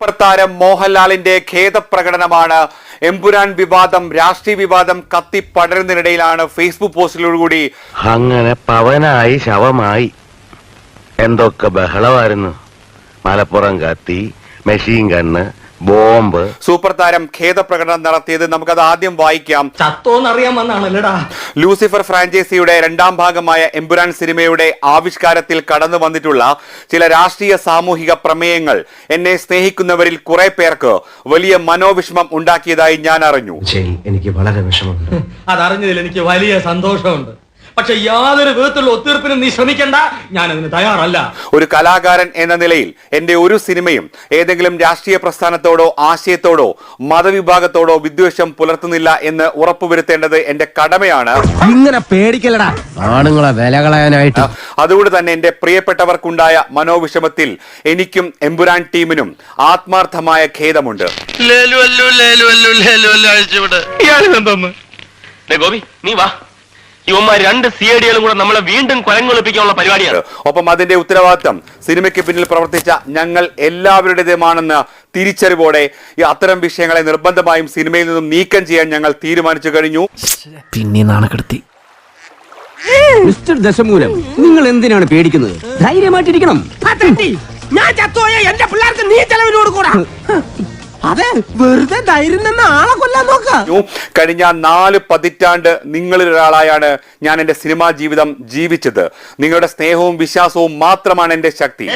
Super താരം മോഹൻലാലിന്റെ ഖേദപ്രകടനമാണ്. എമ്പുരാൻ വിവാദം, രാഷ്ട്രീയ വിവാദം കത്തിപ്പടരുന്നതിനിടയിലാണ് ഫേസ്ബുക്ക് പോസ്റ്റിലൂടെ അങ്ങനെ പവനായി ശവമായി എന്തൊക്കെ ബഹളമായിരുന്നു. മലപ്പുറം കത്തി, മെഷീൻ ഗണ്ണ്, ബോംബ്. സൂപ്പർ താരം ഖേദപ്രകടനം നടത്തിയത് നമുക്കത് ആദ്യം വായിക്കാം. ലൂസിഫർ ഫ്രാഞ്ചൈസിയുടെ രണ്ടാം ഭാഗമായ എമ്പുരാൻ സിനിമയുടെ ആവിഷ്കാരത്തിൽ കടന്നു വന്നിട്ടുള്ള ചില രാഷ്ട്രീയ സാമൂഹിക പ്രമേയങ്ങൾ എന്നെ സ്നേഹിക്കുന്നവരിൽ കുറെ പേർക്ക് വലിയ മനോവിഷമം ഉണ്ടാക്കിയതായി ഞാൻ അറിഞ്ഞു. എനിക്ക് വളരെ വിഷമമുണ്ട്. അതറിഞ്ഞതിൽ എനിക്ക് വലിയ സന്തോഷമുണ്ട്. പക്ഷെ യാതൊരു വിധത്തിലുള്ള ഒത്തീർപ്പിനും നീ ശ്രമിക്കണ്ട, ഞാൻ അതിന് തയ്യാറല്ല. ഒരു കലാകാരൻ എന്ന നിലയിൽ എന്റെ ഒരു സിനിമയും ഏതെങ്കിലും രാഷ്ട്രീയ പ്രസ്ഥാനത്തോടോ ആശയത്തോടോ മതവിഭാഗത്തോടോ വിദ്വേഷം പുലർത്തുന്നില്ല എന്ന് ഉറപ്പുവരുത്തേണ്ടത് എന്റെ കടമയാണ്. ഇങ്ങനെ പേടിക്കലടാ ആണുങ്ങളെ വില കളയാനായിട്ട്. അതുകൊണ്ട് തന്നെ എന്റെ പ്രിയപ്പെട്ടവർക്കുണ്ടായ മനോവിഷമത്തിൽ എനിക്കും എമ്പുരാൻ ടീമിനും ആത്മാർത്ഥമായ ഖേദമുണ്ട്. ഗോപി നീ വാ, ഇവന്മാർ രണ്ട് സിഐഡികളും കൂടെ നമ്മളെ വീണ്ടും കൊലങ്ങൊളിപ്പിക്കാനുള്ള പരിപാടിയാണ്. ഒപ്പം അതിന്റെ ഉത്തരവാദിത്തം സിനിമയ്ക്ക് പിന്നിൽ പ്രവർത്തിച്ച ഞങ്ങൾ എല്ലാവരുടേതുമാണെന്ന് തിരിച്ചറിവോടെ അത്തരം വിഷയങ്ങളെ നിർബന്ധമായും സിനിമയിൽ നിന്നും നീക്കം ചെയ്യാൻ ഞങ്ങൾ തീരുമാനിച്ചു കഴിഞ്ഞു. പിന്നെ നാണക്കെടുത്തി. മിസ്റ്റർ ദശമൂലം, നിങ്ങൾ എന്തിനാണ് പേടിക്കുന്നത്? ധൈര്യമായിട്ടിരിക്കണം. ഞാൻ ചത്തോയ എന്റെ പിള്ളേർക്ക് നീ ചെലവിന് കൊടുക്കൂടാ. അതെ, വെറുതെ ധൈര്യം നിന്ന് ആളെ കൊല്ലാൻ നോക്കാം. കഴിഞ്ഞ 4 പതിറ്റാണ്ട് നിങ്ങളിൽ ഒരാളായാണ് ഞാൻ എന്റെ സിനിമാ ജീവിതം ജീവിച്ചത്. നിങ്ങളുടെ സ്നേഹവും വിശ്വാസവും മാത്രമാണ് എന്റെ ശക്തി.